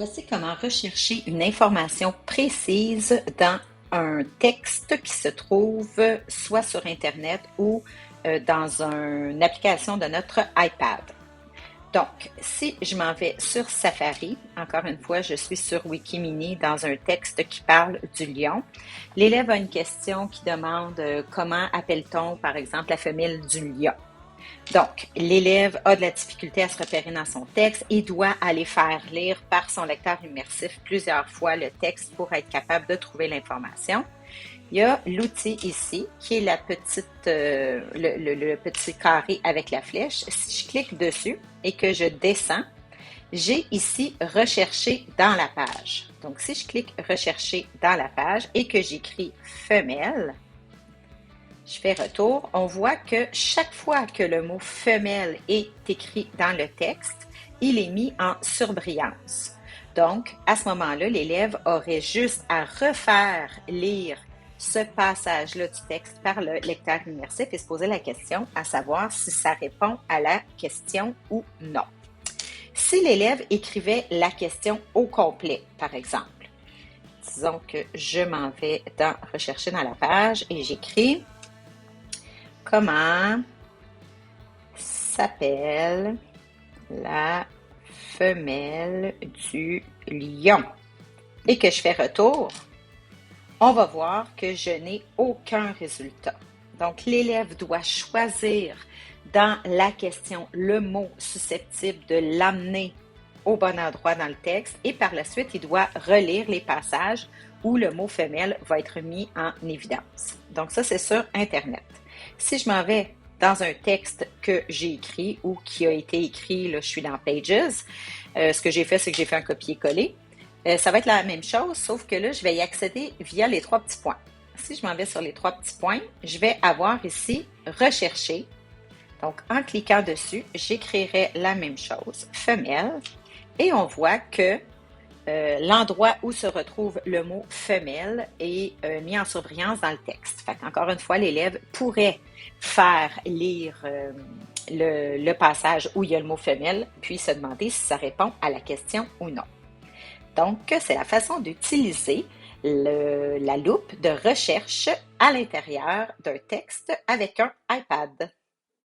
Voici comment rechercher une information précise dans un texte qui se trouve soit sur Internet ou dans une application de notre iPad. Donc, si je m'en vais sur Safari, encore une fois, je suis sur Wikimini dans un texte qui parle du lion. L'élève a une question qui demande comment appelle-t-on, par exemple, la femelle du lion. Donc, l'élève a de la difficulté à se repérer dans son texte et doit aller faire lire par son lecteur immersif plusieurs fois le texte pour être capable de trouver l'information. Il y a l'outil ici qui est la petite, le petit carré avec la flèche. Si je clique dessus et que je descends, j'ai ici rechercher dans la page. Donc, si je clique rechercher dans la page et que j'écris femelle, je fais retour, on voit que chaque fois que le mot femelle est écrit dans le texte, il est mis en surbrillance. Donc, à ce moment-là, l'élève aurait juste à refaire lire ce passage-là du texte par le lecteur immersif et se poser la question à savoir si ça répond à la question ou non. Si l'élève écrivait la question au complet, par exemple, disons que je m'en vais dans rechercher dans la page et j'écris comment s'appelle la femelle du lion et que je fais retour, on va voir que je n'ai aucun résultat. Donc, l'élève doit choisir dans la question le mot susceptible de l'amener au bon endroit dans le texte et par la suite, il doit relire les passages où le mot femelle va être mis en évidence. Donc, ça, c'est sur Internet. Si je m'en vais dans un texte que j'ai écrit ou qui a été écrit, là, je suis dans Pages, ce que j'ai fait, c'est que j'ai fait un copier-coller. Ça va être la même chose, sauf que là, je vais y accéder via les trois petits points. Si je m'en vais sur les trois petits points, je vais avoir ici « Rechercher ». Donc, en cliquant dessus, j'écrirai la même chose, « femelle », et on voit que l'endroit où se retrouve le mot femelle est mis en surbrillance dans le texte. Fait qu'encore une fois, l'élève pourrait faire lire le passage où il y a le mot femelle, puis se demander si ça répond à la question ou non. Donc, c'est la façon d'utiliser la loupe de recherche à l'intérieur d'un texte avec un iPad.